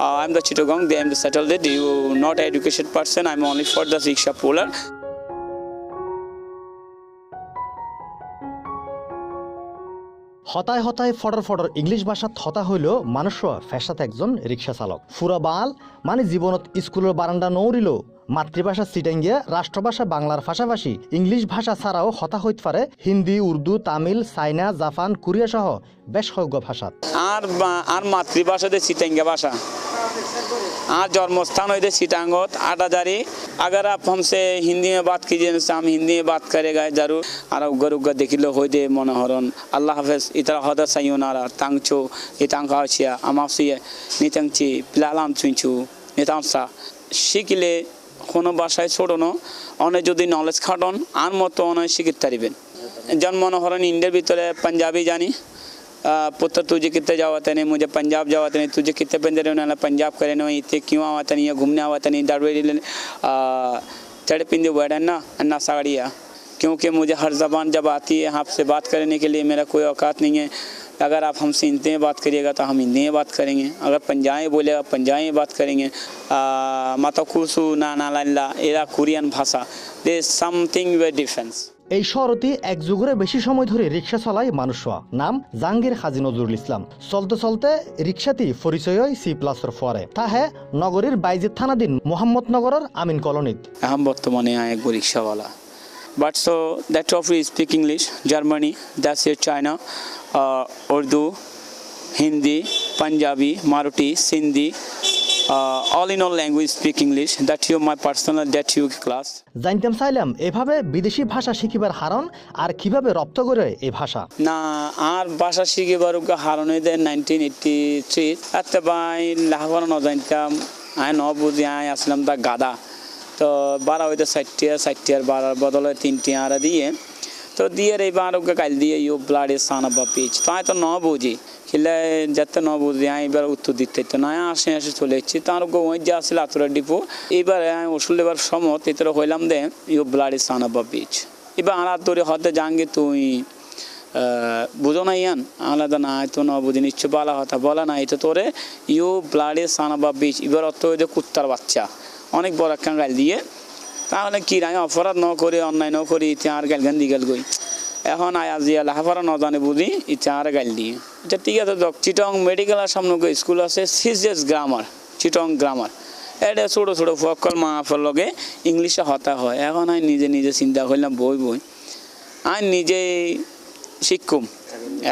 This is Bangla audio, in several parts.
I'm the Chittagong, they am the settled. You not an educated person. I'm only for the rickshaw puller. হতায় হতায় ফডর ফডর ইংলিশ ভাষাত হতা হইল মানুষ ফেসাত একজন রিক্সা চালক ফুরা বাল মানে জীবনত স্কুলের বারান্দা নৌরিল মাতৃভাষা চিটাঙ্গিয়া রাষ্ট্রভাষা বাংলার পাশাপাশি ইংলিশ ভাষা ছাড়াও হতা হইতে পারে Hindi Urdu Tamil China Japan Korea সহ বেশ কয়েক ভাষাত আর মাতৃভাষা দে চিটাঙ্গা भाषा আর जन्मस्थान हो दे चिटांगत आटाजारी अगर आप हमसे हिंदी में बात कीजिए तो हम हिंदी में बात करेगा जरूर और उगर उगर देखिलो हो दे मनोहरन अल्लाह हाफिज इतरा हदा सायोनारा तांगचो इतांगाचिया अमासिया नितंगची प्लालाम चुंचु नितांसा शिखले কোনো ভাষায় ছোটনো অনেক যদি নলেজ খাটন আর মতো অনেক শিখিতে পারিবেন যেমন মনোহরন ইন্ডিয়ার ভিতরে পাঞ্জাবি জানি पुत्र तुझे कितने जावत नहीं मुझे पंजाब जावत नहीं तुझे कितने बंदे रहने पंजाब करे नहीं इतने क्यों आवत नहीं घूमने आवत नहीं दाड़वेड़ी चढ़े पिंदे बैठे ना अन्ना साड़िया क्योंकि मुझे हर ज़बान जब आती है आपसे बात करने के लिए मेरा कोई औकात नहीं है अगर आप हमसे हिंदी में बात करिएगा तो हम हिंदी में बात करेंगे अगर पंजाबी बोलेगा पंजाबी में बात करेंगे माता कुसु ना नाला एरा कोरियन भाषा दे समथिंग वेरी डिफरेंस এই শহরটি এক যুগের বেশি সময় ধরে রিক্সা চালায় মানুষ নাম জাহাঙ্গীর হাজী নজরুল ইসলাম চলতে চলতে রিক্সাটি পরিচয় হয় C+'র ফরে তাহে নগরীর বাইজিদ থানাধীন মোহাম্মদনগরের আমিন কলোনিত हम বর্তমানে এক রিক্সাওয়ালা but so that of we speak English Germany that's it China Urdu Hindi Punjabi Marathi Sindhi all in all language speak English that you my personal that you class জানতাম চাইলাম এভাবে বিদেশি ভাষা শিখিবার হারণ আর কিভাবে রপ্ত করে এই ভাষা না আর ভাষা শিখিবার হারণ হইতে 1983 আতে ভাই লাহবার ন জানতাম আই ন বুঝি আই আসলাম তা গাদা তো বারা হইতে 60 আর বারার বদলে 3 আর দিয়ে তো দিয়ে এই বারোকে কাল দিয়ে ইউ ব্লাডে সানাবা পিচ তাই তো ন বুঝি খিলে যাতে ন বুঝি আমি এবার উত্তর দিতে তো না আসে চলে এসেছি তার ওই যে আসলে আতুরা ডিপো এবার আমি ওষুধ এবার সমত এতে হইলাম দে ইউ ব্লাডে সানাবা পিচ এবার আর তোরে হতে যাঙ্গে তুই বুঝো না ইয়ান আলাদা না তো ন বুঝি নিশ্চয় বলা কথা বলা না এটা তোরে ইউ ব্লাডে সানাবা পিচ এবার অত ওই যে কুত্তার বাচ্চা অনেক বড় একটা গাল দিয়ে তাহলে কি আমি অপরাধ ন করি অন্যায় ন করি ইতি আর গাল গান দিগাল গই এখন আজিয়া লাহাফারা ন জানে বুঝি ইতি আর গাল দিয়ে এটা ঠিক আছে চিটং মেডিকেলের সামনে স্কুল আছে সিজিএস গ্রামার চিটং গ্রামার এটা ছোটো ছোটো ফকল মাফের লগে ইংলিশে হতা হয় এখন আমি নিজে নিজে চিন্তা করলাম বই আমি নিজেই শিখুম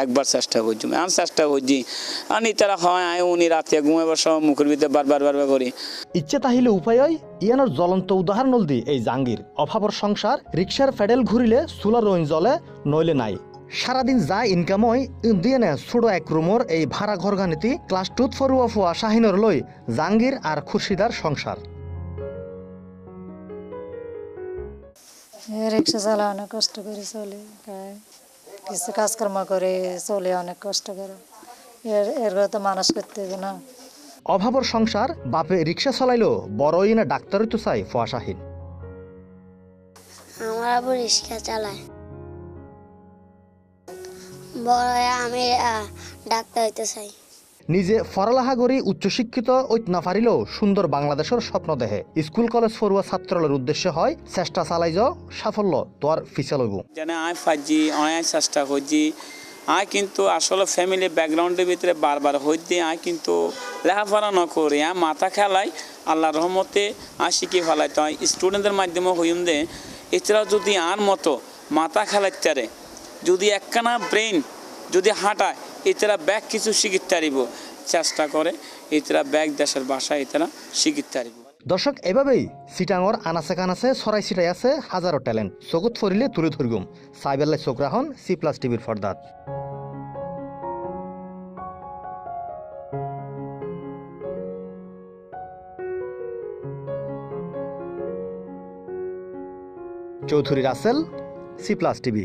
একবার চেষ্টা করছি আমি চেষ্টা করছি আর তারা হয় আমি উনি রাতে ঘুমাবার সময় মুখের ভিতরে বারবার করি ইচ্ছে তাহিলে উপায় হয় ইয়ানোর জ্বলন্ত উদাহরণ দি এই জাহাঙ্গীর অভাবর সংসার রিক্সার ফেডেল ঘুরিলে চুলার রইন জ্বলে নইলে নাই সারাদিন যা ইনকাম হয় দিয়ে নে ছোট এক রুমর এই ভাড়া ঘর গানিতি ক্লাস 2 ফরুয়া ফুয়া শাহিনর লই জাহাঙ্গীর আর খুরশিদার সংসার রিক্সা চালা অনেক কষ্ট করে চলে কিছু কাজকর্ম করে চলে অনেক কষ্ট করে এর তো মানুষ করতে হবে না অভাবর সংসার বাপে রিক্সা চালাইলো বড়ই না ডাক্তারই তো চাই ফুয়া শাহিন আমার আবার রিক্সা চালায় বড় আমি ডাক্তার হইতে চাই নিজে পড়ালেখা করি উচ্চশিক্ষিত ঐত না পারিলেও সুন্দর বাংলাদেশের স্বপ্ন দেখে স্কুল কলেজ পড়ুয়া ছাত্রদের উদ্দেশ্য হয় চেষ্টা চালাই যাও সাফল্য তোর ফিসে লইব জানে আই ফাজি অনেক চেষ্টা করছি আই কিন্তু আসলে ফ্যামিলি ব্যাকগ্রাউন্ডের ভিতরে বারবার হইতে আই কিন্তু লেখাপড়া ন করি মাথা খেলাই আল্লাহর রহমতে আই শিখে ফেলাই তো স্টুডেন্টদের মাধ্যমে হইম দে এছাড়াও যদি আর মতো মাথা খেলাইতে পারে যদি একখানা ব্রেন যদি হাঁটায় এছাড়া ব্যাগ কিছু শিখিতে পারিব চেষ্টা করে এছাড়া ব্যাগ দেশের ভাষা এছাড়া শিখিতে পারিব দর্শক এভাবেই চিটাঙর আনাচে কানাচে ছড়াই ছিটাই আছে হাজারো ট্যালেন্ট চকুত ফরিলে তুলে ধরগুম সাইবেল্লাই চোখ রাখন C+ টিভির ফর্দাত চৌধুরী রাসেল C+ টিভি